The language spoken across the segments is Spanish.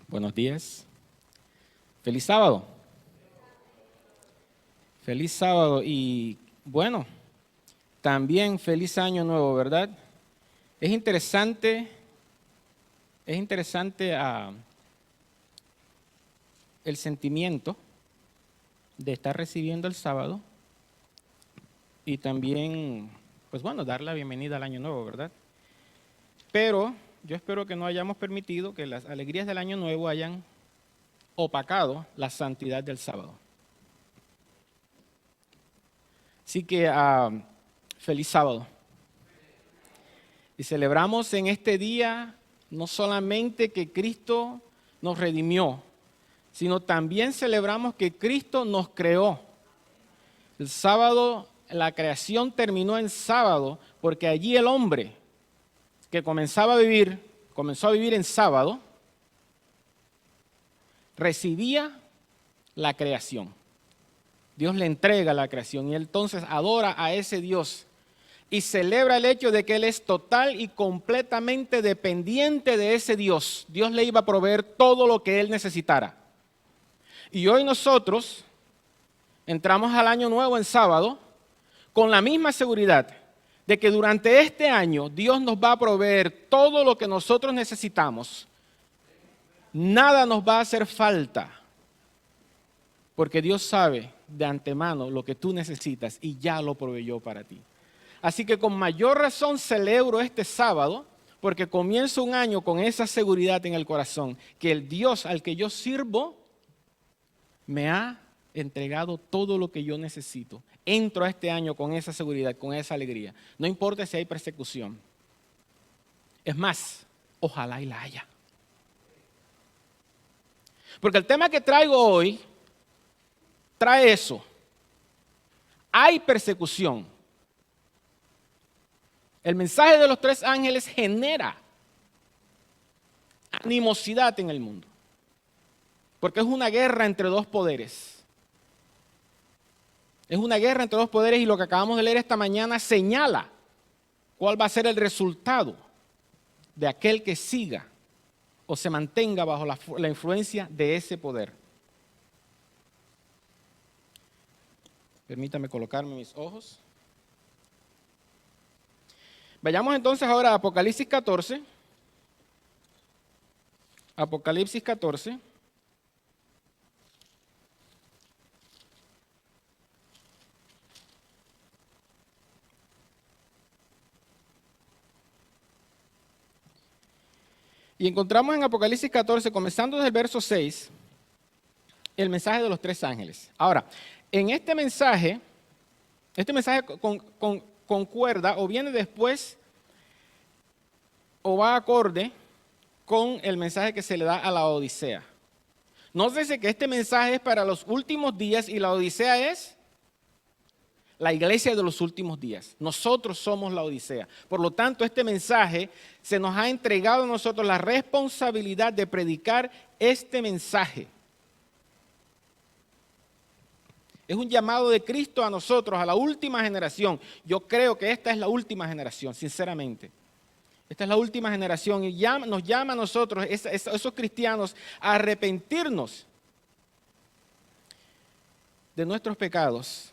Buenos días. Feliz sábado. Feliz sábado y bueno, también feliz año nuevo, ¿verdad? Es interesante el sentimiento de estar recibiendo el sábado y también, pues bueno, dar la bienvenida al año nuevo, ¿verdad? Pero yo espero que no hayamos permitido que las alegrías del año nuevo hayan opacado la santidad del sábado. Así que feliz sábado. Y celebramos en este día no solamente que Cristo nos redimió, sino también celebramos que Cristo nos creó. El sábado, la creación terminó en sábado, porque allí el hombre que comenzó a vivir en sábado, recibía la creación. Dios le entrega la creación y él entonces adora a ese Dios y celebra el hecho de que él es total y completamente dependiente de ese Dios. Dios le iba a proveer todo lo que él necesitara. Y hoy nosotros entramos al año nuevo en sábado con la misma seguridad de que durante este año Dios nos va a proveer todo lo que nosotros necesitamos. Nada nos va a hacer falta, porque Dios sabe de antemano lo que tú necesitas y ya lo proveyó para ti. Así que con mayor razón celebro este sábado, porque comienzo un año con esa seguridad en el corazón, que el Dios al que yo sirvo me ha entregado todo lo que yo necesito. Entro a este año con esa seguridad, con esa alegría. No importa si hay persecución. Es más, ojalá y la haya. Porque el tema que traigo hoy trae eso. Hay persecución. El mensaje de los tres ángeles genera animosidad en el mundo. Porque es una guerra entre dos poderes. Es una guerra entre dos poderes y lo que acabamos de leer esta mañana señala cuál va a ser el resultado de aquel que siga o se mantenga bajo la influencia de ese poder. Permítame colocarme mis ojos. Vayamos entonces ahora a Apocalipsis 14. Apocalipsis 14. Y encontramos en Apocalipsis 14, comenzando desde el verso 6, el mensaje de los tres ángeles. Ahora, en este mensaje concuerda o viene después o va acorde con el mensaje que se le da a la Odisea. Nótese que este mensaje es para los últimos días y la Odisea es la iglesia de los últimos días. Nosotros somos la Odisea. Por lo tanto, este mensaje se nos ha entregado a nosotros la responsabilidad de predicar este mensaje. Es un llamado de Cristo a nosotros, a la última generación. Yo creo que esta es la última generación, sinceramente. Esta es la última generación y nos llama a nosotros, esos cristianos, a arrepentirnos de nuestros pecados,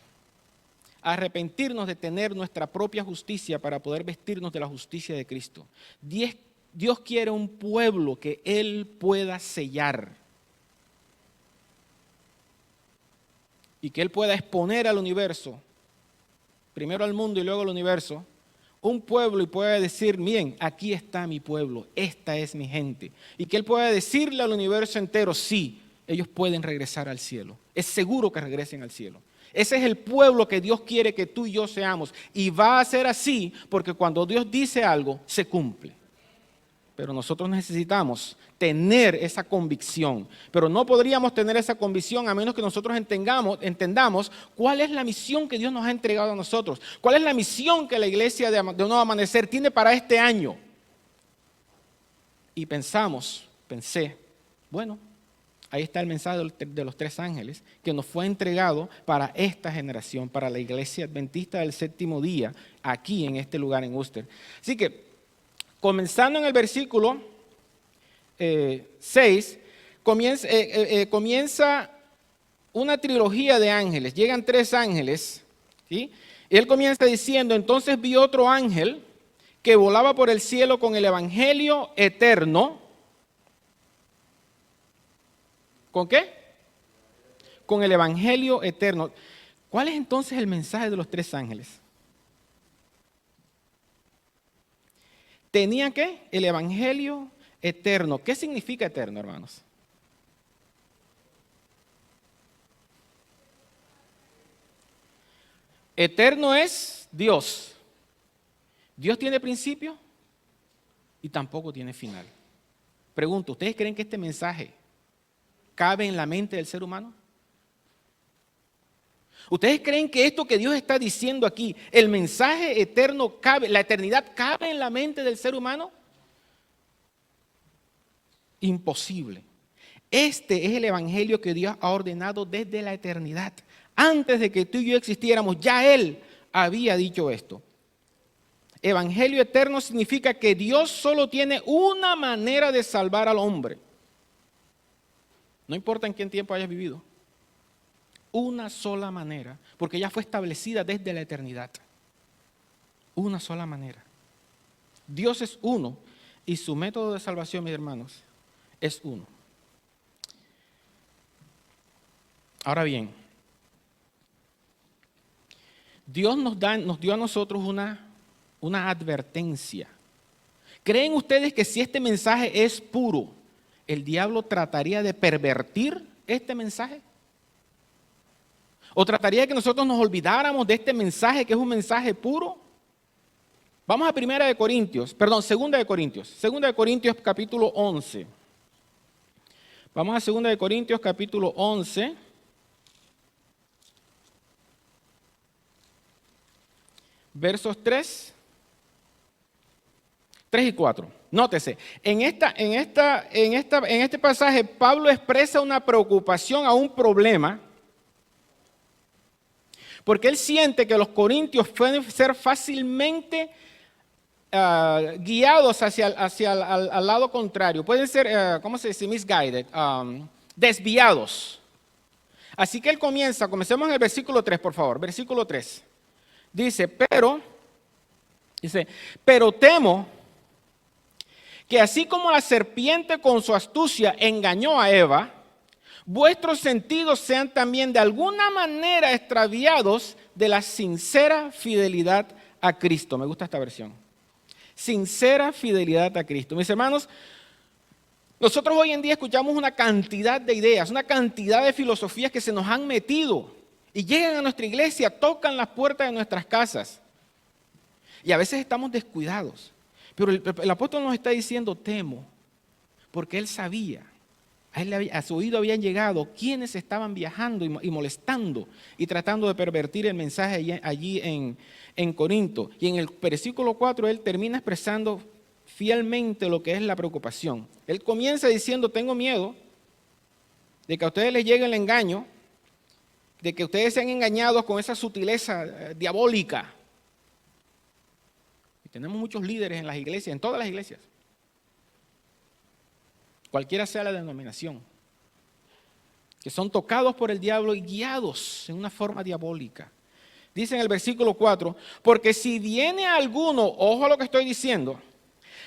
a arrepentirnos de tener nuestra propia justicia para poder vestirnos de la justicia de Cristo. Dios quiere un pueblo que Él pueda sellar y que Él pueda exponer al universo, primero al mundo y luego al universo, un pueblo y pueda decir, miren, aquí está mi pueblo, esta es mi gente. Y que Él pueda decirle al universo entero, sí, ellos pueden regresar al cielo. Es seguro que regresen al cielo. Ese es el pueblo que Dios quiere que tú y yo seamos. Y va a ser así porque cuando Dios dice algo, se cumple. Pero nosotros necesitamos tener esa convicción. Pero no podríamos tener esa convicción a menos que nosotros entendamos cuál es la misión que Dios nos ha entregado a nosotros. Cuál es la misión que la iglesia de Un Nuevo Amanecer tiene para este año. Y pensé, bueno, ahí está el mensaje de los tres ángeles que nos fue entregado para esta generación, para la iglesia adventista del séptimo día, aquí en este lugar en Worcester. Así que, comenzando en el versículo 6, comienza una trilogía de ángeles, llegan 3 ángeles, ¿sí? Y él comienza diciendo, entonces vi otro ángel que volaba por el cielo con el evangelio eterno. ¿Con qué? Con el evangelio eterno. ¿Cuál es entonces el mensaje de los 3 ángeles? Tenía ¿qué? El evangelio eterno. ¿Qué significa eterno, hermanos? Eterno es Dios. Dios tiene principio y tampoco tiene final. Pregunto, ¿ustedes creen que este mensaje cabe en la mente del ser humano? ¿Ustedes creen que esto que Dios está diciendo aquí, el mensaje eterno cabe, la eternidad cabe en la mente del ser humano? Imposible. Este es el evangelio que Dios ha ordenado desde la eternidad. Antes de que tú y yo existiéramos, ya Él había dicho esto. Evangelio eterno significa que Dios solo tiene una manera de salvar al hombre. No importa en qué tiempo hayas vivido. Una sola manera, porque ya fue establecida desde la eternidad. Una sola manera. Dios es uno y su método de salvación, mis hermanos, es uno. Ahora bien, Dios nos dio a nosotros una advertencia. ¿Creen ustedes que si este mensaje es puro, el diablo trataría de pervertir este mensaje? ¿O trataría de que nosotros nos olvidáramos de este mensaje que es un mensaje puro? Vamos a 2 Corintios capítulo 11. Vamos a 2 Corintios capítulo 11. Versos 3 y 4. Nótese, en este pasaje Pablo expresa una preocupación a un problema porque él siente que los corintios pueden ser fácilmente guiados hacia al lado contrario. Pueden ser, ¿cómo se dice? Misguided, desviados. Así que él comencemos en el versículo 3, por favor. Versículo 3. Dice, pero temo que así como la serpiente con su astucia engañó a Eva, vuestros sentidos sean también de alguna manera extraviados de la sincera fidelidad a Cristo. Me gusta esta versión. Sincera fidelidad a Cristo. Mis hermanos, nosotros hoy en día escuchamos una cantidad de ideas, una cantidad de filosofías que se nos han metido y llegan a nuestra iglesia, tocan las puertas de nuestras casas. Y a veces estamos descuidados. Pero el apóstol nos está diciendo, temo, porque él sabía. A su oído habían llegado quienes estaban viajando y molestando y tratando de pervertir el mensaje allí en Corinto. Y en el versículo 4 él termina expresando fielmente lo que es la preocupación. Él comienza diciendo, tengo miedo de que a ustedes les llegue el engaño, de que ustedes sean engañados con esa sutileza diabólica. Y tenemos muchos líderes en las iglesias, en todas las iglesias. Cualquiera sea la denominación, que son tocados por el diablo y guiados en una forma diabólica. Dice en el versículo 4, porque si viene alguno, ojo a lo que estoy diciendo,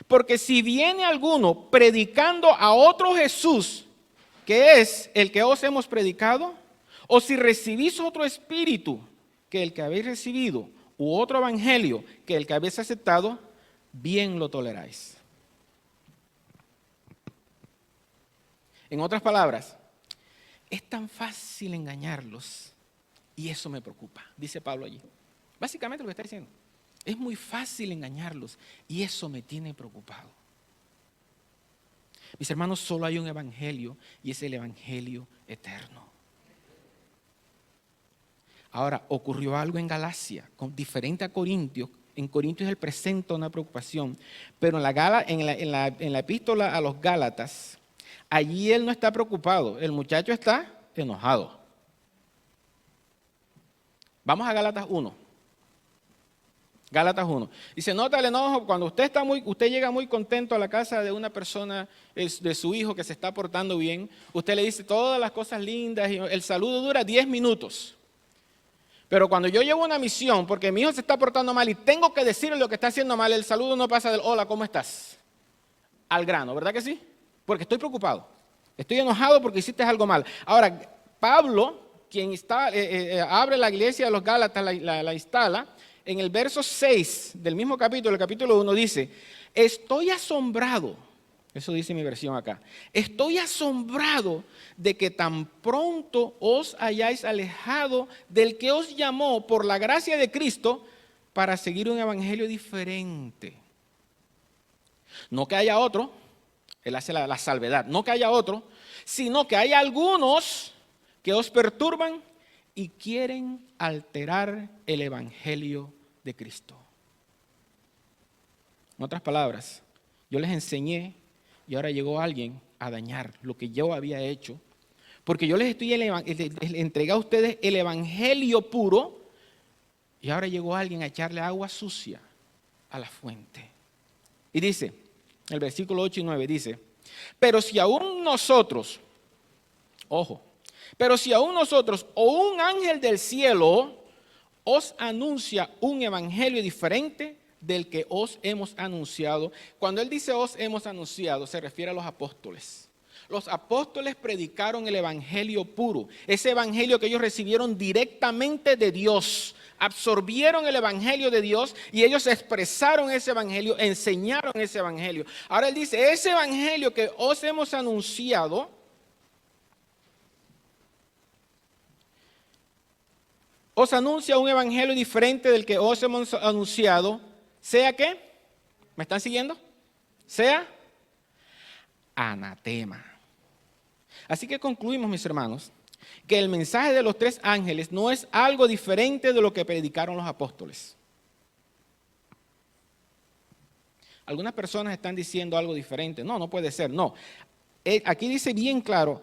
porque si viene alguno predicando a otro Jesús, que es el que os hemos predicado, o si recibís otro espíritu que el que habéis recibido, u otro evangelio que el que habéis aceptado, bien lo toleráis. En otras palabras, es tan fácil engañarlos y eso me preocupa, dice Pablo allí. Básicamente lo que está diciendo, es muy fácil engañarlos y eso me tiene preocupado. Mis hermanos, solo hay un evangelio y es el evangelio eterno. Ahora, ocurrió algo en Galacia, diferente a Corintios. En Corintios él presenta una preocupación, pero en la epístola a los Gálatas, allí él no está preocupado, el muchacho está enojado. Vamos a Gálatas 1. Gálatas 1. Dice, nota el enojo cuando usted llega muy contento a la casa de una persona, de su hijo que se está portando bien, usted le dice todas las cosas lindas y el saludo dura 10 minutos. Pero cuando yo llevo una misión, porque mi hijo se está portando mal y tengo que decirle lo que está haciendo mal, el saludo no pasa del hola, ¿cómo estás? Al grano, ¿verdad que sí? Porque estoy preocupado. Estoy enojado porque hiciste algo mal. Ahora, Pablo, quien abre la iglesia de los Gálatas, la instala, en el verso 6 del mismo capítulo, el capítulo 1, dice, estoy asombrado, eso dice mi versión acá, estoy asombrado de que tan pronto os hayáis alejado del que os llamó por la gracia de Cristo para seguir un evangelio diferente. No que haya otro, él hace la salvedad, no que haya otro, sino que hay algunos que os perturban y quieren alterar el evangelio de Cristo. En otras palabras, yo les enseñé y ahora llegó alguien a dañar lo que yo había hecho, porque yo les entregué a ustedes el evangelio puro y ahora llegó alguien a echarle agua sucia a la fuente. Y dice, el versículo 8 y 9 dice, pero si aún nosotros, ojo, pero si aún nosotros o un ángel del cielo os anuncia un evangelio diferente del que os hemos anunciado. Cuando él dice os hemos anunciado, se refiere a los apóstoles. Los apóstoles predicaron el evangelio puro, ese evangelio que ellos recibieron directamente de Dios. Absorbieron el evangelio de Dios y ellos expresaron ese evangelio, enseñaron ese evangelio. Ahora él dice, ese evangelio que os hemos anunciado, os anuncia un evangelio diferente del que os hemos anunciado, sea ¿qué? ¿Me están siguiendo? Sea anatema. Así que concluimos, mis hermanos, que el mensaje de los tres ángeles no es algo diferente de lo que predicaron los apóstoles. Algunas personas están diciendo algo diferente. No, no puede ser, no. Aquí dice bien claro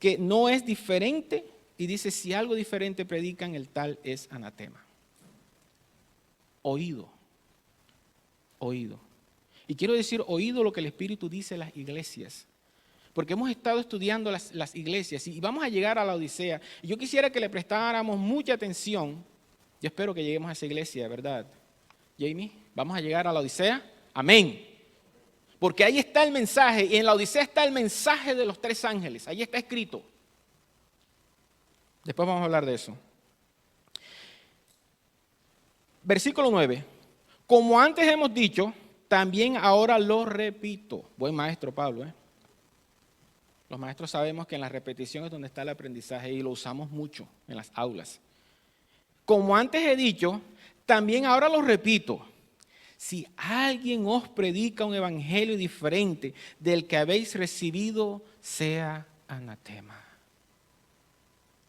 que no es diferente. Y dice, si algo diferente predican, el tal es anatema. Oído. Oído. Y quiero decir oído lo que el Espíritu dice en las iglesias. Porque hemos estado estudiando las iglesias y vamos a llegar a la Odisea. Y yo quisiera que le prestáramos mucha atención. Yo espero que lleguemos a esa iglesia, ¿verdad? Jamie, ¿vamos a llegar a la Odisea? Amén. Porque ahí está el mensaje y en la Odisea está el mensaje de los tres ángeles. Ahí está escrito. Después vamos a hablar de eso. Versículo 9. Como antes hemos dicho, también ahora lo repito. Buen maestro Pablo, ¿eh? Los maestros sabemos que en la repetición es donde está el aprendizaje y lo usamos mucho en las aulas. Como antes he dicho, también ahora lo repito. Si alguien os predica un evangelio diferente del que habéis recibido, sea anatema.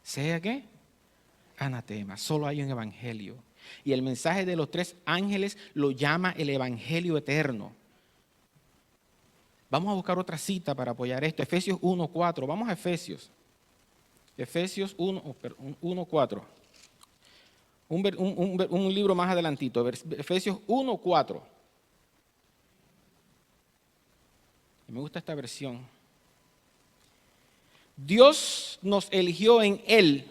¿Sea qué? Anatema. Solo hay un evangelio. Y el mensaje de los tres ángeles lo llama el evangelio eterno. Vamos a buscar otra cita para apoyar esto. Efesios 1:4. Vamos a Efesios. Efesios 1:4. Un libro más adelantito. Efesios 1:4. Me gusta esta versión. Dios nos eligió en Él.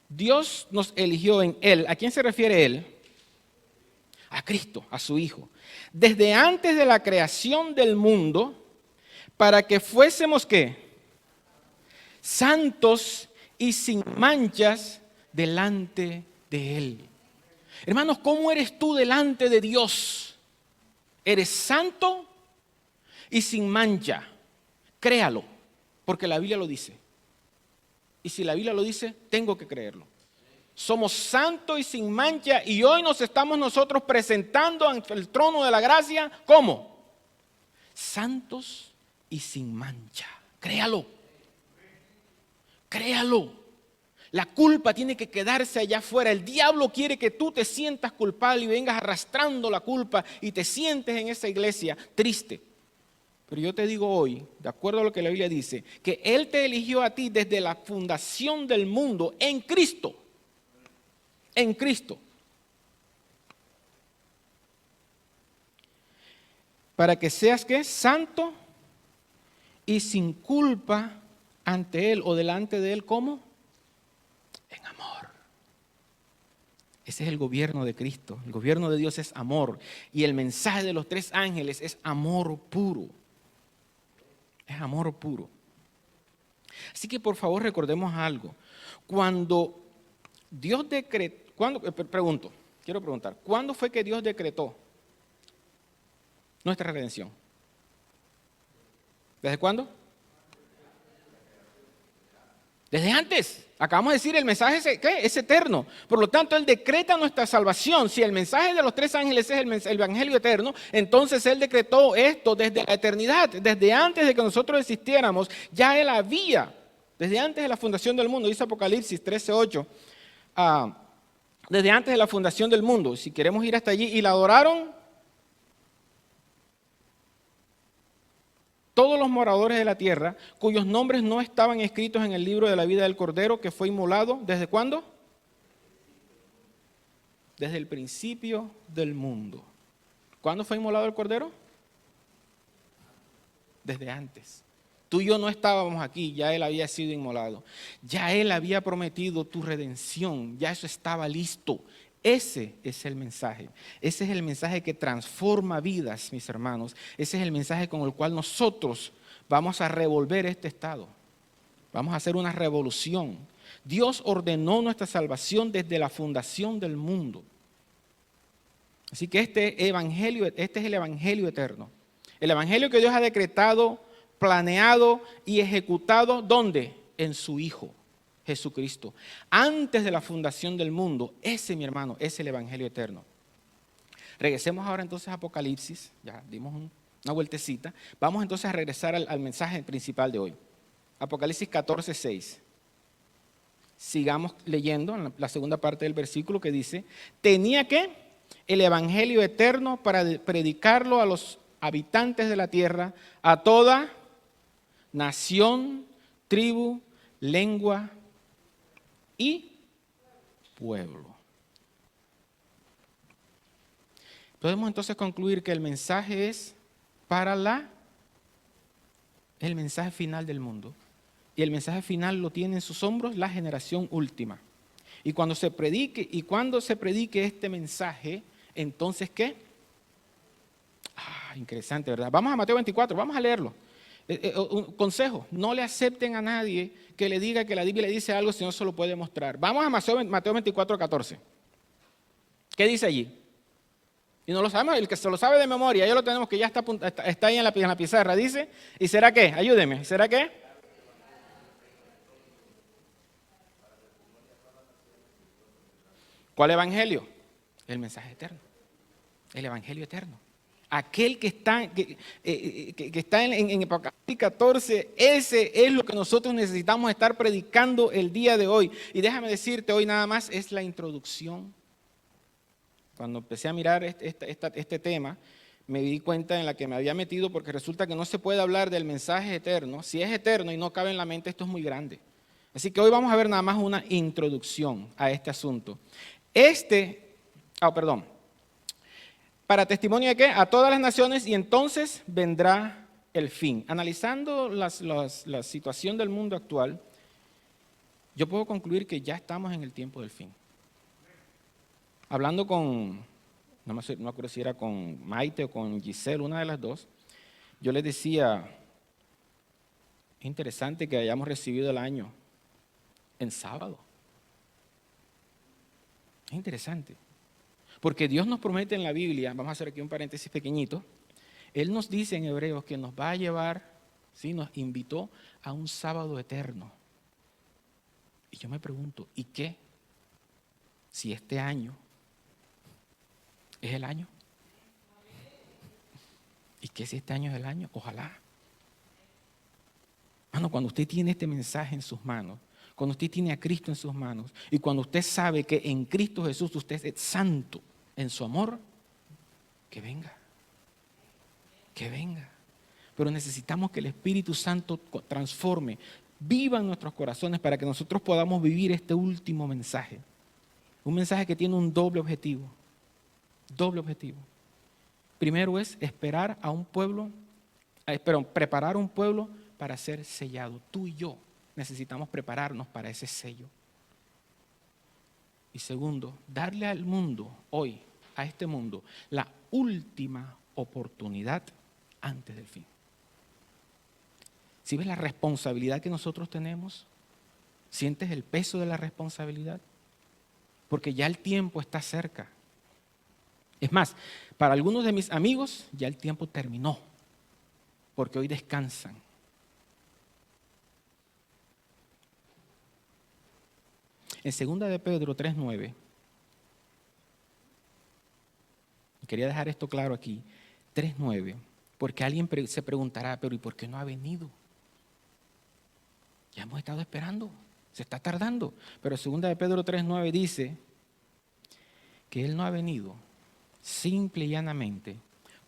Dios nos eligió en Él. ¿A quién se refiere Él? A Cristo, a su Hijo. Desde antes de la creación del mundo, para que fuésemos ¿qué? Santos y sin manchas delante de Él. Hermanos, ¿cómo eres tú delante de Dios? Eres santo y sin mancha. Créalo, porque la Biblia lo dice. Y si la Biblia lo dice, tengo que creerlo. Somos santos y sin mancha y hoy nos estamos nosotros presentando ante el trono de la gracia. ¿Cómo? Santos y sin mancha. Créalo. Créalo. La culpa tiene que quedarse allá afuera. El diablo quiere que tú te sientas culpable y vengas arrastrando la culpa y te sientes en esa iglesia triste. Pero yo te digo hoy, de acuerdo a lo que la Biblia dice, que Él te eligió a ti desde la fundación del mundo en Cristo. En Cristo. para que seas, ¿qué? Santo y sin culpa ante Él o delante de Él, ¿cómo? En amor. Ese es el gobierno de Cristo. El gobierno de Dios es amor. Y el mensaje de los 3 ángeles es amor puro. Es amor puro. Así que por favor recordemos algo. Cuando Dios decretó, quiero preguntar, ¿cuándo fue que Dios decretó nuestra redención? ¿Desde cuándo? Desde antes. Acabamos de decir, el mensaje es eterno. Por lo tanto, Él decreta nuestra salvación. Si el mensaje de los 3 ángeles es el evangelio eterno, entonces Él decretó esto desde la eternidad. Desde antes de que nosotros existiéramos, ya Él había, desde antes de la fundación del mundo, dice Apocalipsis 13:8, desde antes de la fundación del mundo. Si queremos ir hasta allí, y la adoraron todos los moradores de la tierra, cuyos nombres no estaban escritos en el libro de la vida del Cordero, que fue inmolado, ¿desde cuándo? Desde el principio del mundo. ¿Cuándo fue inmolado el Cordero? Desde antes. Tú y yo no estábamos aquí, ya Él había sido inmolado. Ya Él había prometido tu redención, ya eso estaba listo. Ese es el mensaje. Ese es el mensaje que transforma vidas, mis hermanos. Ese es el mensaje con el cual nosotros vamos a revolver este estado. Vamos a hacer una revolución. Dios ordenó nuestra salvación desde la fundación del mundo. Así que este es el evangelio eterno. El evangelio que Dios ha decretado, planeado y ejecutado, ¿dónde? En su Hijo, Jesucristo. Antes de la fundación del mundo, ese, mi hermano, es el evangelio eterno. Regresemos ahora entonces a Apocalipsis, ya dimos una vueltecita. Vamos entonces a regresar al mensaje principal de hoy. Apocalipsis 14:6. Sigamos leyendo en la segunda parte del versículo que dice, tenía que el evangelio eterno para predicarlo a los habitantes de la tierra, a toda nación, tribu, lengua y pueblo. Podemos entonces concluir que el mensaje es para el mensaje final del mundo. Y el mensaje final lo tiene en sus hombros la generación última. Y cuando se predique este mensaje, entonces ¿qué? Interesante, ¿verdad? Vamos a Mateo 24, vamos a leerlo. Un consejo, no le acepten a nadie que le diga que la Biblia le dice algo si no se lo puede mostrar. Vamos a Mateo 24:14. ¿Qué dice allí? Y no lo sabemos, el que se lo sabe de memoria, ya lo tenemos que ya está ahí en la pizarra. Dice, ¿y será qué? Ayúdeme, ¿será qué? ¿Cuál evangelio? El mensaje eterno, el evangelio eterno. Aquel que está en Apocalipsis 14, ese es lo que nosotros necesitamos estar predicando el día de hoy. Y déjame decirte, hoy nada más es la introducción. Cuando empecé a mirar este tema, me di cuenta en la que me había metido, porque resulta que no se puede hablar del mensaje eterno. Si es eterno y no cabe en la mente, esto es muy grande. Así que hoy vamos a ver nada más una introducción a este asunto. ¿Para testimonio de qué? A todas las naciones, y entonces vendrá el fin. Analizando la situación del mundo actual, yo puedo concluir que ya estamos en el tiempo del fin. Hablando no me acuerdo si era con Maite o con Giselle, una de las dos, yo les decía, es interesante que hayamos recibido el año en sábado. Es interesante. Porque Dios nos promete en la Biblia, vamos a hacer aquí un paréntesis pequeñito, Él nos dice en Hebreos que nos va a llevar, ¿sí? Nos invitó a un sábado eterno. Y yo me pregunto, ¿y qué? Si este año es el año. ¿Y qué si este año es el año? Ojalá. Bueno, cuando usted tiene este mensaje en sus manos, cuando usted tiene a Cristo en sus manos, y cuando usted sabe que en Cristo Jesús usted es santo en su amor, que venga. Que venga. Pero necesitamos que el Espíritu Santo transforme, viva en nuestros corazones para que nosotros podamos vivir este último mensaje. Un mensaje que tiene un doble objetivo. Doble objetivo. primero es preparar un pueblo para ser sellado. Tú y yo necesitamos prepararnos para ese sello. Y segundo, darle al mundo hoy, a este mundo, la última oportunidad antes del fin. ¿Sí ves la responsabilidad que nosotros tenemos? ¿Sientes el peso de la responsabilidad? Porque ya el tiempo está cerca. Es más, para algunos de mis amigos ya el tiempo terminó, porque hoy descansan. En 2 de Pedro 3:9, quería dejar esto claro aquí, 3:9, porque alguien se preguntará, pero ¿y por qué no ha venido? Ya hemos estado esperando, se está tardando. Pero 2 de Pedro 3:9 dice que Él no ha venido simple y llanamente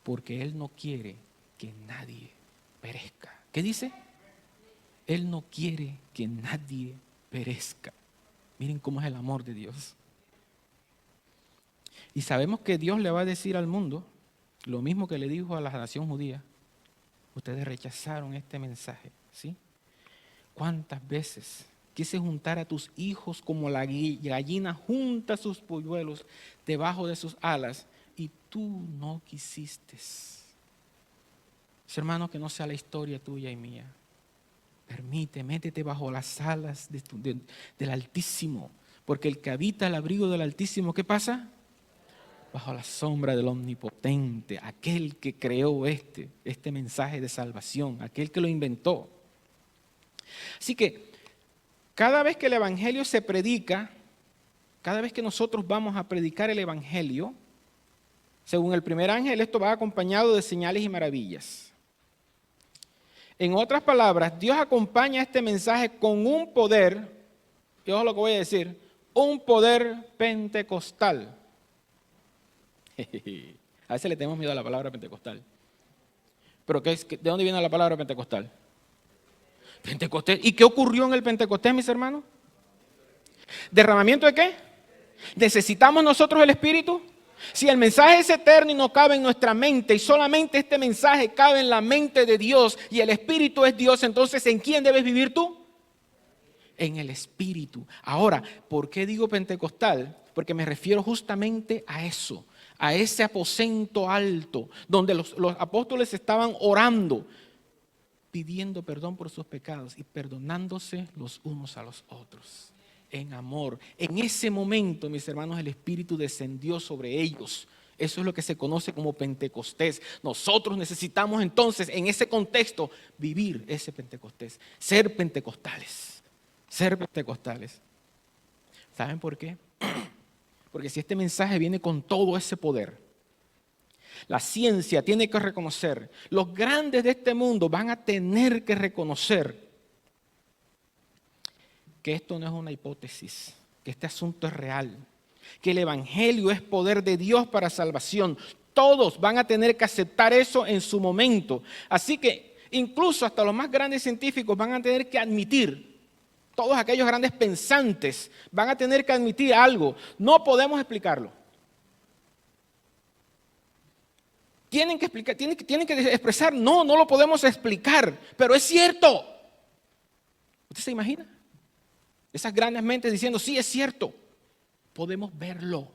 porque Él no quiere que nadie perezca. ¿Qué dice? Él no quiere que nadie perezca. Miren cómo es el amor de Dios. Y sabemos que Dios le va a decir al mundo lo mismo que le dijo a la nación judía. Ustedes rechazaron este mensaje, ¿sí? ¿Cuántas veces quise juntar a tus hijos como la gallina junta sus polluelos debajo de sus alas y tú no quisiste? Hermano, que no sea la historia tuya y mía. Métete bajo las alas del Altísimo, porque el que habita al abrigo del Altísimo, ¿qué pasa? Bajo la sombra del Omnipotente, aquel que creó este mensaje de salvación, aquel que lo inventó. Así que cada vez que el Evangelio se predica, cada vez que nosotros vamos a predicar el Evangelio, según el primer ángel, esto va acompañado de señales y maravillas. En otras palabras, Dios acompaña este mensaje con un poder, y ojo lo que voy a decir, un poder pentecostal. A veces le tenemos miedo a la palabra pentecostal. ¿Pero ¿de dónde viene la palabra pentecostal? Pentecostés. ¿Y qué ocurrió en el Pentecostés, mis hermanos? ¿Derramamiento de qué? ¿Necesitamos nosotros el Espíritu? Si el mensaje es eterno y no cabe en nuestra mente y solamente este mensaje cabe en la mente de Dios y el Espíritu es Dios, entonces ¿en quién debes vivir tú? En el Espíritu. Ahora, ¿por qué digo pentecostal? Porque me refiero justamente a eso, a ese aposento alto donde los apóstoles estaban orando, pidiendo perdón por sus pecados y perdonándose los unos a los otros. En amor. En ese momento, mis hermanos, el Espíritu descendió sobre ellos. Eso es lo que se conoce como Pentecostés. Nosotros necesitamos entonces, en ese contexto, vivir ese Pentecostés. Ser pentecostales. Ser pentecostales. ¿Saben por qué? Porque si este mensaje viene con todo ese poder, la ciencia tiene que reconocer, los grandes de este mundo van a tener que reconocer que esto no es una hipótesis, que este asunto es real, que el Evangelio es poder de Dios para salvación. Todos van a tener que aceptar eso en su momento. Así que incluso hasta los más grandes científicos van a tener que admitir, todos aquellos grandes pensantes van a tener que admitir algo. No podemos explicarlo. Tienen que explicar, tienen que expresar, no lo podemos explicar, pero es cierto. ¿Usted se imagina? Esas grandes mentes diciendo, sí, es cierto, podemos verlo.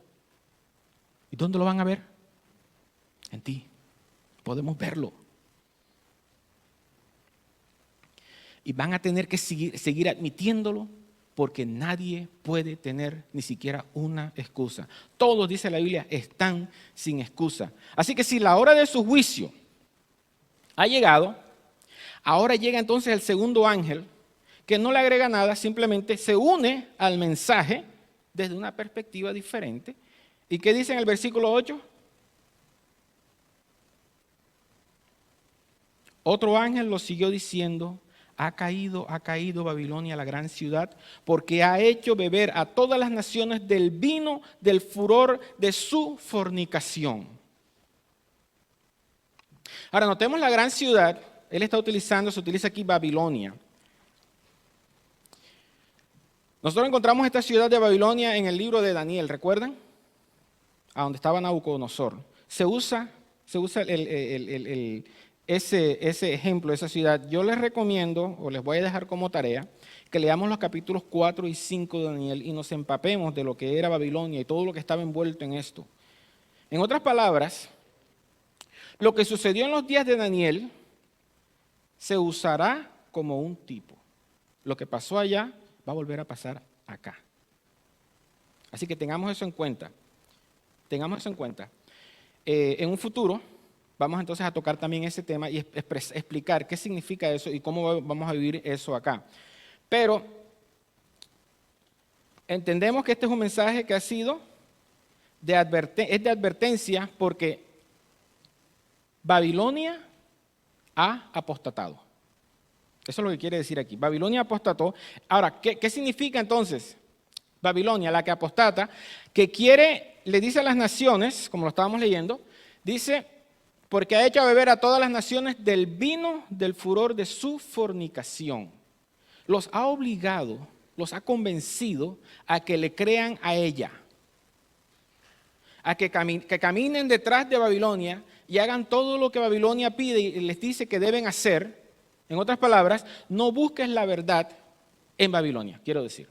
¿Y dónde lo van a ver? En ti. Podemos verlo. Y van a tener que seguir admitiéndolo porque nadie puede tener ni siquiera una excusa. Todos, dice la Biblia, están sin excusa. Así que si la hora de su juicio ha llegado, ahora llega entonces el segundo ángel, que no le agrega nada, simplemente se une al mensaje desde una perspectiva diferente. ¿Y qué dice en el versículo 8? Otro ángel lo siguió diciendo, ha caído Babilonia, la gran ciudad, porque ha hecho beber a todas las naciones del vino del furor de su fornicación. Ahora notemos la gran ciudad, se utiliza aquí Babilonia. Nosotros encontramos esta ciudad de Babilonia en el libro de Daniel, ¿recuerdan? A donde estaba Nabucodonosor. Se se usa ese ejemplo, esa ciudad. Yo les recomiendo, o les voy a dejar como tarea, que leamos los capítulos 4 y 5 de Daniel y nos empapemos de lo que era Babilonia y todo lo que estaba envuelto en esto. En otras palabras, lo que sucedió en los días de Daniel se usará como un tipo. Lo que pasó allá va a volver a pasar acá. Así que tengamos eso en cuenta. Tengamos eso en cuenta. En un futuro vamos entonces a tocar también ese tema y explicar qué significa eso y cómo vamos a vivir eso acá. Pero entendemos que este es un mensaje que ha sido de advertencia porque Babilonia ha apostatado. Eso es lo que quiere decir aquí. Babilonia apostató. Ahora, ¿qué significa entonces Babilonia, la que apostata? Que le dice a las naciones, como lo estábamos leyendo, dice, porque ha hecho beber a todas las naciones del vino del furor de su fornicación. Los ha obligado, los ha convencido a que le crean a ella, a que caminen detrás de Babilonia y hagan todo lo que Babilonia pide y les dice que deben hacer. En otras palabras, no busques la verdad en Babilonia, quiero decir.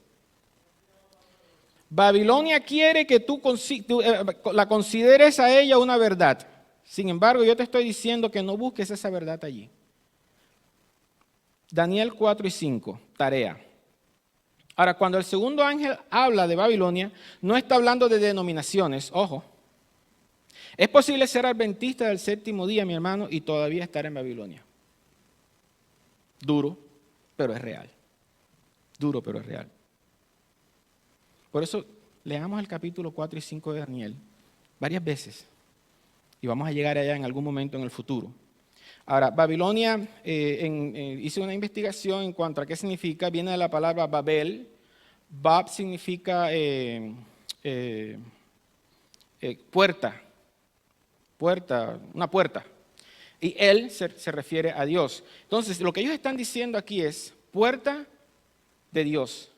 Babilonia quiere que tú la consideres a ella una verdad. Sin embargo, yo te estoy diciendo que no busques esa verdad allí. Daniel 4 y 5, tarea. Ahora, cuando el segundo ángel habla de Babilonia, no está hablando de denominaciones, ojo. Es posible ser adventista del séptimo día, mi hermano, y todavía estar en Babilonia. Duro, pero es real. Duro, pero es real. Por eso, leamos el capítulo 4 y 5 de Daniel varias veces. Y vamos a llegar allá en algún momento en el futuro. Ahora, Babilonia, hice una investigación en cuanto a qué significa. Viene de la palabra Babel. Bab significa puerta. Una puerta. Y él se refiere a Dios. Entonces, lo que ellos están diciendo aquí es puerta de Dios.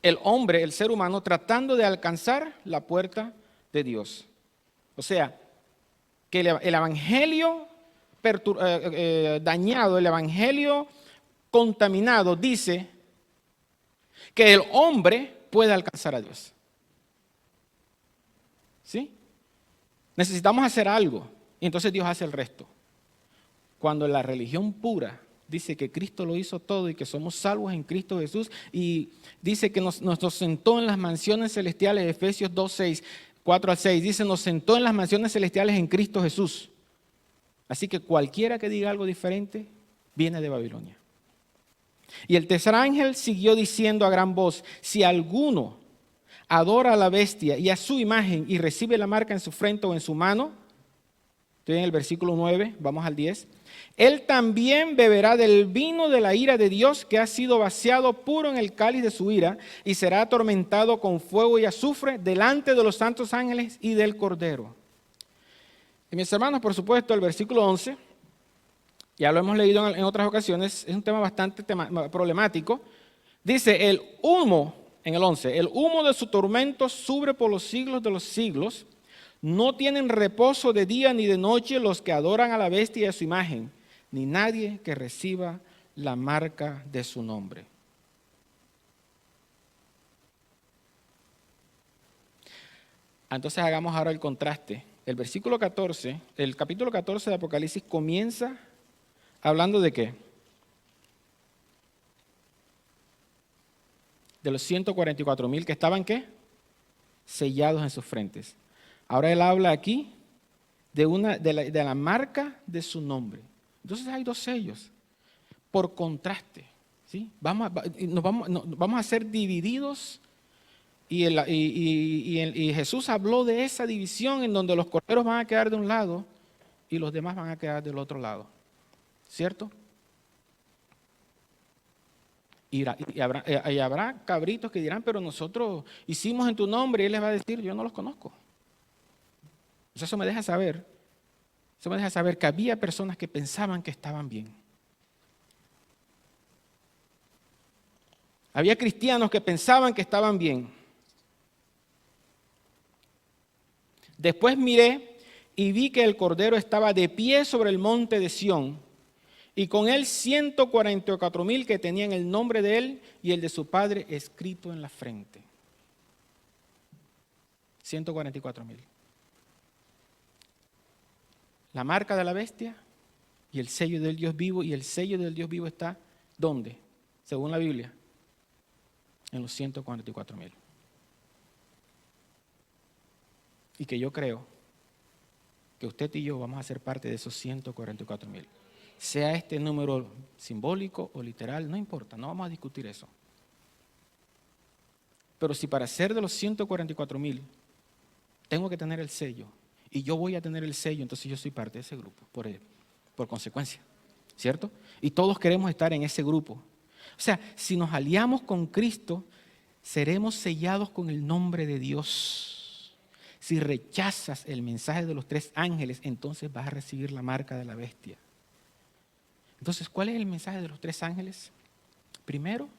El hombre, el ser humano, tratando de alcanzar la puerta de Dios. O sea, que el evangelio dañado, el evangelio contaminado, dice que el hombre puede alcanzar a Dios. ¿Sí? Necesitamos hacer algo y entonces Dios hace el resto. Cuando la religión pura dice que Cristo lo hizo todo y que somos salvos en Cristo Jesús y dice que nos sentó en las mansiones celestiales, Efesios 2:6, 4 al 6, dice nos sentó en las mansiones celestiales en Cristo Jesús. Así que cualquiera que diga algo diferente viene de Babilonia. Y el tercer ángel siguió diciendo a gran voz, si alguno adora a la bestia y a su imagen y recibe la marca en su frente o en su mano, estoy en el versículo 9, vamos al 10, él también beberá del vino de la ira de Dios que ha sido vaciado puro en el cáliz de su ira y será atormentado con fuego y azufre delante de los santos ángeles y del Cordero. Y mis hermanos, por supuesto, el versículo 11, ya lo hemos leído en otras ocasiones, es un tema bastante problemático. Dice, el humo, en el 11, el humo de su tormento sube por los siglos de los siglos. No tienen reposo de día ni de noche los que adoran a la bestia y a su imagen, ni nadie que reciba la marca de su nombre. Entonces hagamos ahora el contraste. El versículo 14, el capítulo 14 de Apocalipsis comienza hablando de ¿qué? De los 144,000 que estaban ¿qué? Sellados en sus frentes. Ahora él habla aquí de la marca de su nombre. Entonces hay dos sellos, por contraste. ¿Sí? Vamos a ser divididos y Jesús habló de esa división en donde los corderos van a quedar de un lado y los demás van a quedar del otro lado. ¿Cierto? Y habrá cabritos que dirán, pero nosotros hicimos en tu nombre, y él les va a decir, yo no los conozco. Eso me deja saber que había personas que pensaban que estaban bien. Había cristianos que pensaban que estaban bien. Después miré y vi que el Cordero estaba de pie sobre el monte de Sión, y con él 144,000 que tenían el nombre de él y el de su padre escrito en la frente. 144,000. La marca de la bestia y el sello del Dios vivo, y el sello del Dios vivo está, ¿dónde? Según la Biblia, en los 144,000. Y que yo creo que usted y yo vamos a ser parte de esos 144,000. Sea este número simbólico o literal, no importa, no vamos a discutir eso. Pero si para ser de los 144,000 tengo que tener el sello, y yo voy a tener el sello, entonces yo soy parte de ese grupo, por consecuencia, ¿cierto? Y todos queremos estar en ese grupo. O sea, si nos aliamos con Cristo, seremos sellados con el nombre de Dios. Si rechazas el mensaje de los 3 ángeles, entonces vas a recibir la marca de la bestia. Entonces, ¿cuál es el mensaje de los 3 ángeles? Primero,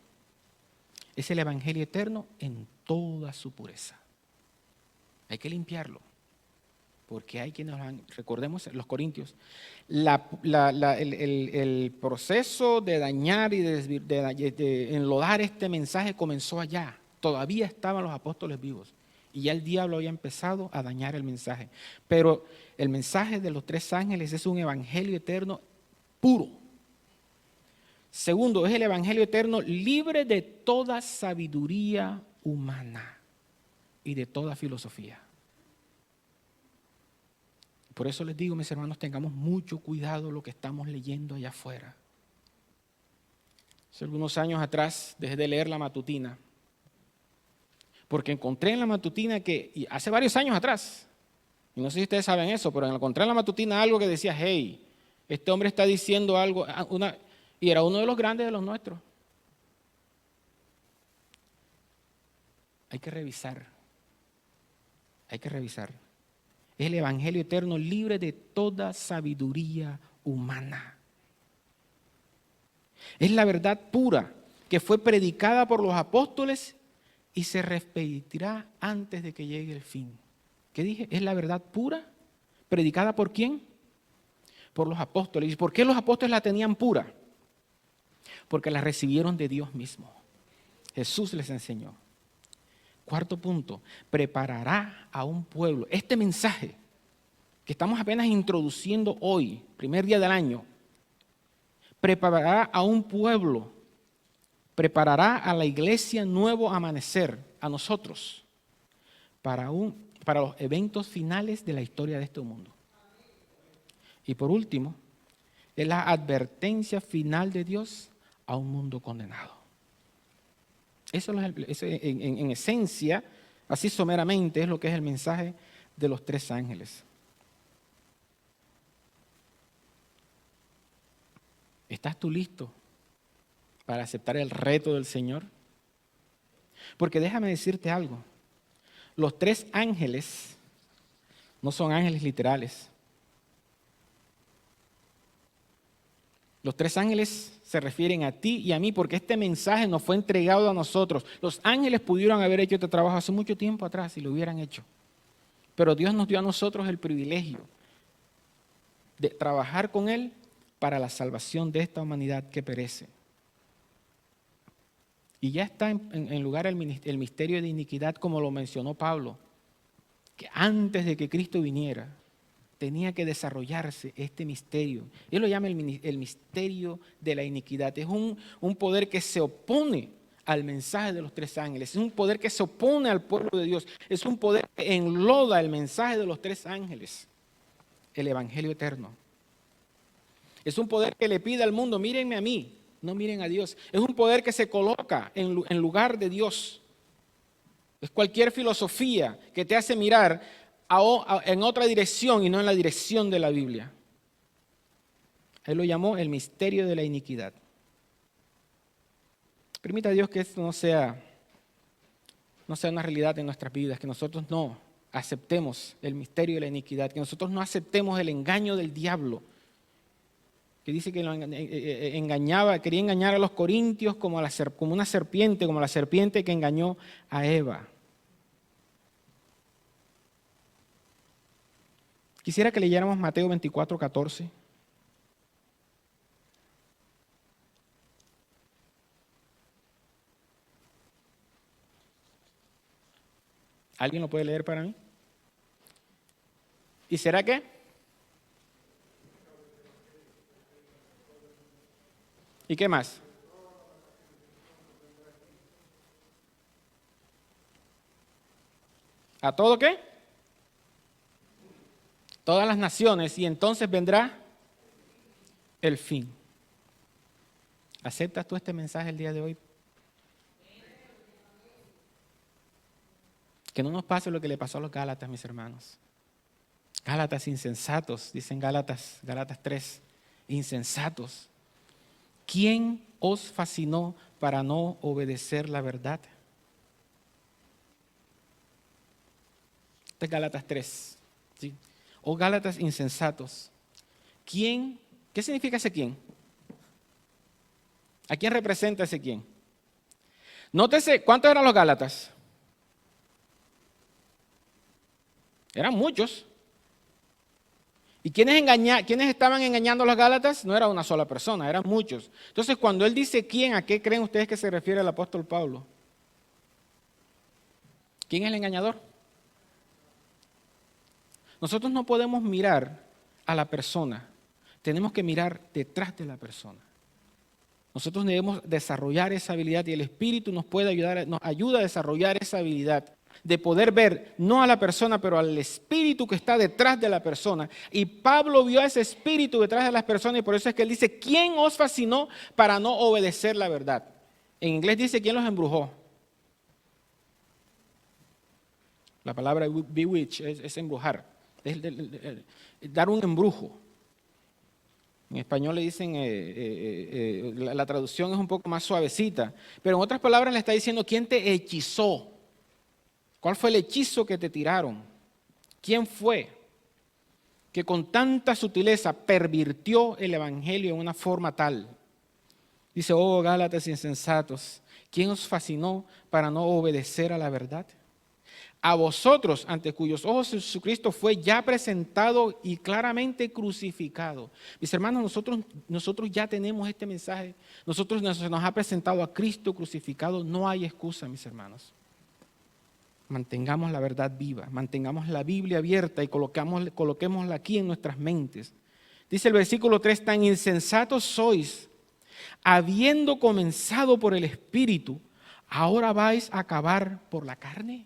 es el evangelio eterno en toda su pureza. Hay que limpiarlo, porque hay quienes, recordemos los corintios, el proceso de dañar y de enlodar este mensaje comenzó allá. Todavía estaban los apóstoles vivos y ya el diablo había empezado a dañar el mensaje. Pero el mensaje de los 3 ángeles es un evangelio eterno puro. Segundo, es el evangelio eterno libre de toda sabiduría humana y de toda filosofía. Por eso les digo, mis hermanos, tengamos mucho cuidado lo que estamos leyendo allá afuera. Hace algunos años atrás dejé de leer la matutina, porque encontré en la matutina y hace varios años atrás, y no sé si ustedes saben eso, pero encontré en la matutina algo que decía, hey, este hombre está diciendo algo, y era uno de los grandes de los nuestros. Hay que revisar. Es el evangelio eterno libre de toda sabiduría humana. Es la verdad pura que fue predicada por los apóstoles y se repetirá antes de que llegue el fin. ¿Qué dije? Es la verdad pura, predicada ¿por quién? Por los apóstoles. ¿Y por qué los apóstoles la tenían pura? Porque la recibieron de Dios mismo. Jesús les enseñó. Cuarto punto, preparará a un pueblo. Este mensaje que estamos apenas introduciendo hoy, primer día del año, preparará a un pueblo, preparará a la iglesia nuevo amanecer, a nosotros, para los eventos finales de la historia de este mundo. Y por último, es la advertencia final de Dios a un mundo condenado. Eso en esencia, así someramente, es lo que es el mensaje de los 3 ángeles. ¿Estás tú listo para aceptar el reto del Señor? Porque déjame decirte algo. Los 3 ángeles no son ángeles literales. Los 3 ángeles se refieren a ti y a mí porque este mensaje nos fue entregado a nosotros. Los ángeles pudieron haber hecho este trabajo hace mucho tiempo atrás y lo hubieran hecho. Pero Dios nos dio a nosotros el privilegio de trabajar con Él para la salvación de esta humanidad que perece. Y ya está en lugar el misterio de iniquidad, como lo mencionó Pablo, que antes de que Cristo viniera, tenía que desarrollarse este misterio. Él lo llama el misterio de la iniquidad. Es un poder que se opone al mensaje de los 3 ángeles. Es un poder que se opone al pueblo de Dios. Es un poder que enloda el mensaje de los 3 ángeles, el evangelio eterno. Es un poder que le pide al mundo, mírenme a mí, no miren a Dios. Es un poder que se coloca en lugar de Dios. Es cualquier filosofía que te hace mirar en otra dirección y no en la dirección de la Biblia. Él lo llamó el misterio de la iniquidad. Permita a Dios que esto no sea una realidad en nuestras vidas, que nosotros no aceptemos el misterio de la iniquidad, que nosotros no aceptemos el engaño del diablo, que dice que quería engañar a los corintios como una serpiente, como la serpiente que engañó a Eva. Quisiera que leyéramos Mateo 24:14. ¿Alguien lo puede leer para mí? ¿Y será qué? ¿Y qué más? ¿A todo qué? Todas las naciones, y entonces vendrá el fin. ¿Aceptas tú este mensaje el día de hoy? Que no nos pase lo que le pasó a los Gálatas, mis hermanos. Gálatas insensatos, dicen Gálatas 3, insensatos. ¿Quién os fascinó para no obedecer la verdad? Este es Gálatas 3. ¿Sí? O Gálatas insensatos. ¿Quién? ¿Qué significa ese quién? ¿A quién representa ese quién? Nótese, ¿cuántos eran los Gálatas? Eran muchos. ¿Y quiénes estaban engañando a los Gálatas? No era una sola persona, eran muchos. Entonces, cuando él dice quién, ¿a qué creen ustedes que se refiere el apóstol Pablo? ¿Quién es el engañador? Nosotros no podemos mirar a la persona, tenemos que mirar detrás de la persona. Nosotros debemos desarrollar esa habilidad y el Espíritu nos puede ayudar, nos ayuda a desarrollar esa habilidad de poder ver no a la persona, pero al espíritu que está detrás de la persona. Y Pablo vio a ese espíritu detrás de las personas y por eso es que él dice, ¿quién os fascinó para no obedecer la verdad? En inglés dice, ¿quién los embrujó? La palabra bewitch es embrujar, es dar un embrujo. En español le dicen, la traducción es un poco más suavecita, pero en otras palabras le está diciendo, ¿quién te hechizó? ¿Cuál fue el hechizo que te tiraron? ¿Quién fue que con tanta sutileza pervirtió el evangelio en una forma tal? Dice, oh Gálatas insensatos, ¿quién os fascinó para no obedecer a la verdad? A vosotros, ante cuyos ojos Jesucristo fue ya presentado y claramente crucificado. Mis hermanos, nosotros ya tenemos este mensaje. Nosotros nos ha presentado a Cristo crucificado. No hay excusa, mis hermanos. Mantengamos la verdad viva, mantengamos la Biblia abierta y coloquémosla aquí en nuestras mentes. Dice el versículo 3, tan insensatos sois, habiendo comenzado por el Espíritu, ¿ahora vais a acabar por la carne?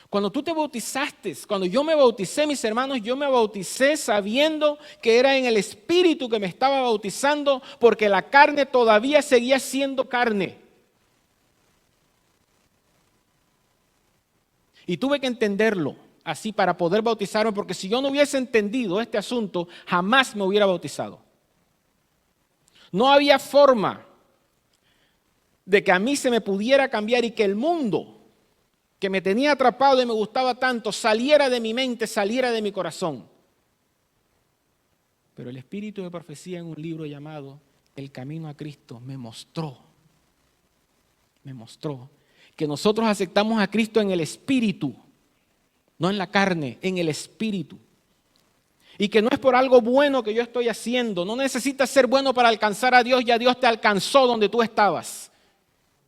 Cuando tú te bautizaste, cuando yo me bauticé, mis hermanos, yo me bauticé sabiendo que era en el Espíritu que me estaba bautizando, porque la carne todavía seguía siendo carne. Y tuve que entenderlo así para poder bautizarme, porque si yo no hubiese entendido este asunto, jamás me hubiera bautizado. No había forma de que a mí se me pudiera cambiar y que el mundo que me tenía atrapado y me gustaba tanto saliera de mi mente, saliera de mi corazón. Pero el Espíritu de profecía en un libro llamado El Camino a Cristo me mostró que nosotros aceptamos a Cristo en el Espíritu, no en la carne, en el Espíritu. Y que no es por algo bueno que yo estoy haciendo, no necesitas ser bueno para alcanzar a Dios, ya Dios te alcanzó donde tú estabas.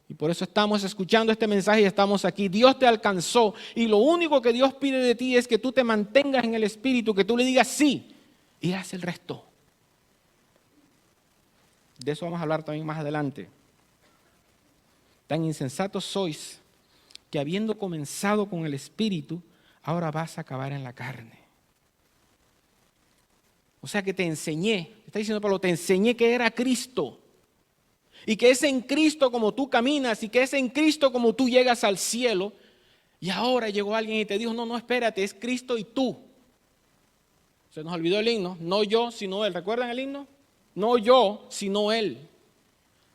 Y por eso estamos escuchando este mensaje y estamos aquí. Dios te alcanzó y lo único que Dios pide de ti es que tú te mantengas en el Espíritu, que tú le digas sí y haz el resto. De eso vamos a hablar también más adelante. Tan insensatos sois que habiendo comenzado con el Espíritu, ahora vas a acabar en la carne. O sea que te enseñé, está diciendo Pablo, te enseñé que era Cristo. Y que es en Cristo como tú caminas y que es en Cristo como tú llegas al cielo. Y ahora llegó alguien y te dijo, no, espérate, es Cristo y tú. Se nos olvidó el himno, no yo, sino Él. ¿Recuerdan el himno? No yo, sino Él.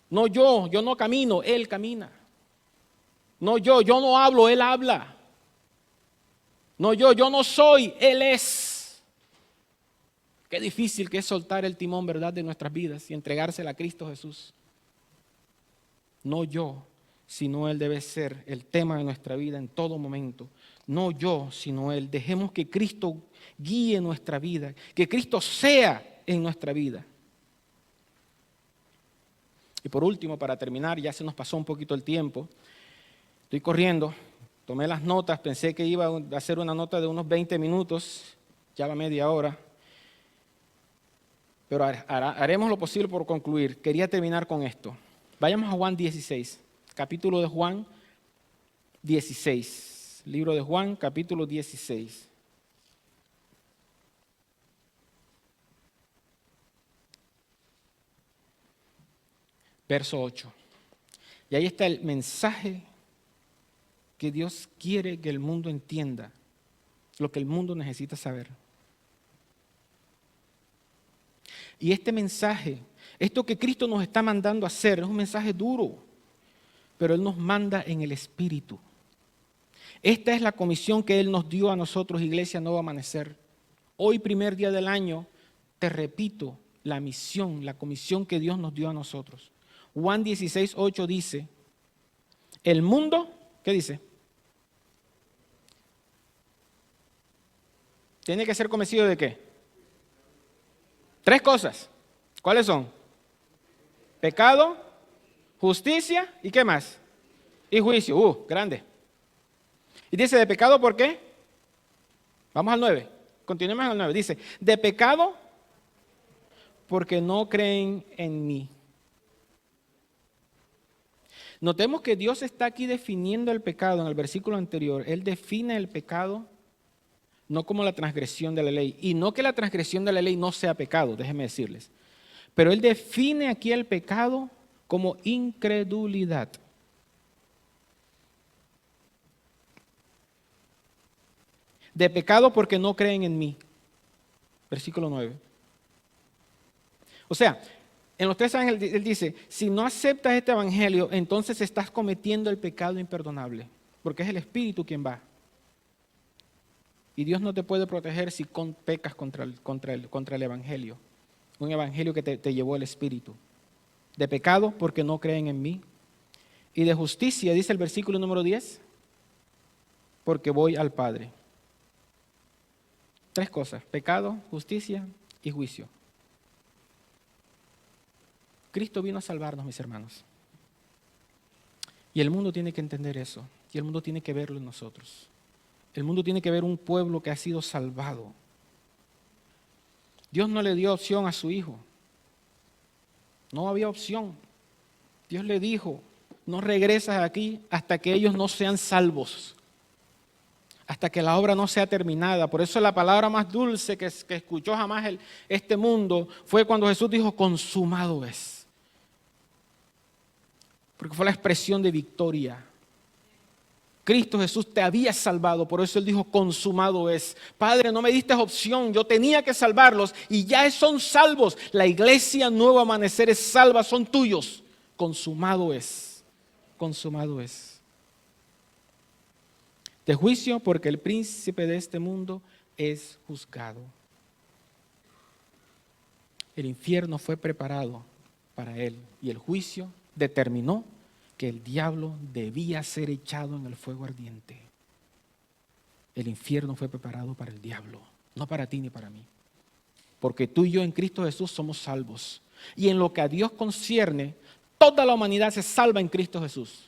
No yo no camino, Él camina. No yo no hablo, Él habla. No yo no soy, Él es. Qué difícil que es soltar el timón, ¿verdad?, de nuestras vidas y entregársela a Cristo Jesús. No yo, sino Él debe ser el tema de nuestra vida en todo momento. No yo, sino Él. Dejemos que Cristo guíe nuestra vida, que Cristo sea en nuestra vida. Y por último, para terminar, ya se nos pasó un poquito el tiempo. Estoy corriendo, tomé las notas, pensé que iba a hacer una nota de unos 20 minutos, ya va media hora. Pero haremos lo posible por concluir. Quería terminar con esto. Vayamos a Juan 16, capítulo de Juan 16. Libro de Juan, capítulo 16. Verso 8. Y ahí está el mensaje que Dios quiere que el mundo entienda, lo que el mundo necesita saber. Y este mensaje, esto que Cristo nos está mandando a hacer, es un mensaje duro, pero Él nos manda en el Espíritu. Esta es la comisión que Él nos dio a nosotros, Iglesia Nuevo Amanecer. Hoy, primer día del año, te repito la misión, la comisión que Dios nos dio a nosotros. Juan 16, 8 dice, el mundo, ¿qué dice? Tiene que ser convencido de qué. 3 cosas. ¿Cuáles son? Pecado, justicia y ¿qué más? Y juicio. Grande. Y dice, ¿de pecado por qué? Vamos al 9. Continuemos al 9. Dice, de pecado porque no creen en mí. Notemos que Dios está aquí definiendo el pecado en el versículo anterior. Él define el pecado no como la transgresión de la ley. Y no que la transgresión de la ley no sea pecado, déjenme decirles. Pero Él define aquí el pecado como incredulidad. De pecado porque no creen en mí. Versículo 9. O sea, en los 3 ángeles Él dice, si no aceptas este evangelio, entonces estás cometiendo el pecado imperdonable. Porque es el Espíritu quien va. Y Dios no te puede proteger si pecas contra el evangelio. Un evangelio que te llevó el Espíritu. De pecado porque no creen en mí. Y de justicia, dice el versículo número 10, porque voy al Padre. 3 cosas, pecado, justicia y juicio. Cristo vino a salvarnos, mis hermanos. Y el mundo tiene que entender eso. Y el mundo tiene que verlo en nosotros. El mundo tiene que ver un pueblo que ha sido salvado. Dios no le dio opción a su hijo. No había opción. Dios le dijo, no regresas aquí hasta que ellos no sean salvos. Hasta que la obra no sea terminada. Por eso la palabra más dulce que escuchó jamás este mundo fue cuando Jesús dijo, consumado es. Porque fue la expresión de victoria. Cristo Jesús te había salvado, por eso Él dijo, consumado es. Padre, no me diste opción, yo tenía que salvarlos y ya son salvos. La iglesia Nuevo Amanecer es salva, son tuyos. Consumado es, consumado es. De juicio porque el príncipe de este mundo es juzgado. El infierno fue preparado para él y el juicio determinó que el diablo debía ser echado en el fuego ardiente. El infierno fue preparado para el diablo, no para ti ni para mí. Porque tú y yo en Cristo Jesús somos salvos. Y en lo que a Dios concierne, toda la humanidad se salva en Cristo Jesús.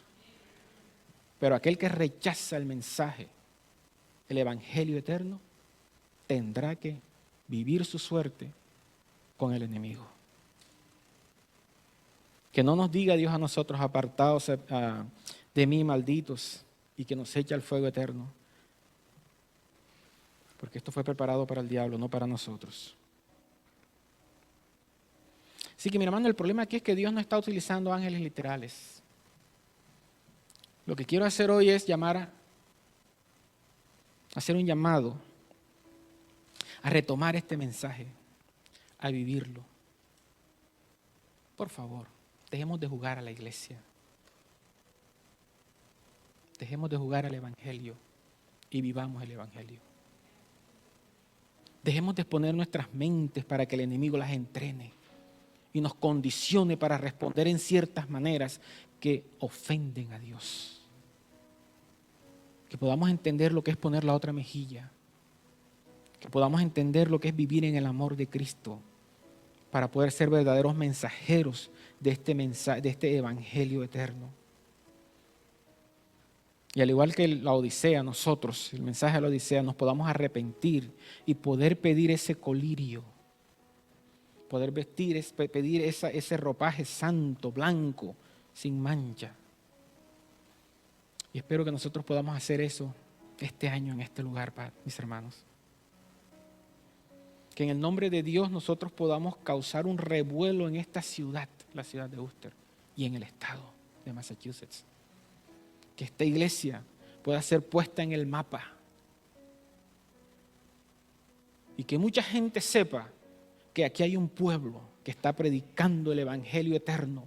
Pero aquel que rechaza el mensaje, el evangelio eterno, tendrá que vivir su suerte con el enemigo. Que no nos diga Dios a nosotros, apartados de mí, malditos, y que nos eche al fuego eterno. Porque esto fue preparado para el diablo, no para nosotros. Así que mi hermano, el problema aquí es que Dios no está utilizando ángeles literales. Lo que quiero hacer hoy es hacer un llamado a retomar este mensaje, a vivirlo. Por favor, dejemos de jugar a la iglesia. Dejemos de jugar al evangelio y vivamos el evangelio. Dejemos de exponer nuestras mentes para que el enemigo las entrene y nos condicione para responder en ciertas maneras que ofenden a Dios. Que podamos entender lo que es poner la otra mejilla. Que podamos entender lo que es vivir en el amor de Cristo para poder ser verdaderos mensajeros de este evangelio eterno. Y al igual que la Odisea, nosotros, el mensaje de la Odisea, nos podamos arrepentir y poder pedir ese colirio, poder pedir ese ropaje santo, blanco, sin mancha. Y espero que nosotros podamos hacer eso este año en este lugar, mis hermanos. Que en el nombre de Dios nosotros podamos causar un revuelo en esta ciudad, la ciudad de Worcester, y en el estado de Massachusetts. Que esta iglesia pueda ser puesta en el mapa. Y que mucha gente sepa que aquí hay un pueblo que está predicando el evangelio eterno.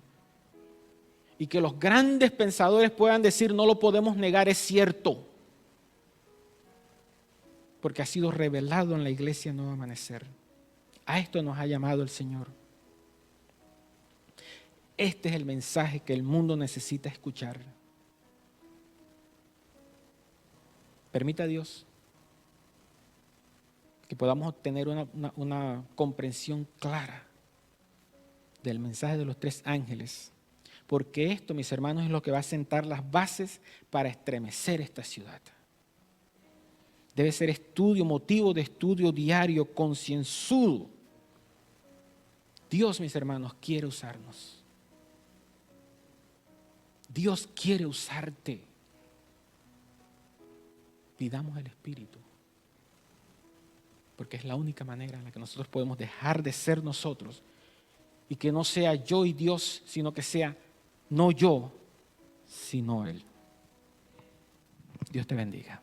Y que los grandes pensadores puedan decir, no lo podemos negar, es cierto. Porque ha sido revelado en la iglesia Nuevo Amanecer. A esto nos ha llamado el Señor. Este es el mensaje que el mundo necesita escuchar. Permita a Dios que podamos obtener una comprensión clara del mensaje de los 3 ángeles. Porque esto, mis hermanos, es lo que va a sentar las bases para estremecer esta ciudad. Debe ser motivo de estudio diario, concienzudo. Dios, mis hermanos, quiere usarnos. Dios quiere usarte. Pidamos el Espíritu. Porque es la única manera en la que nosotros podemos dejar de ser nosotros. Y que no sea yo y Dios, sino que sea no yo, sino Él. Dios te bendiga.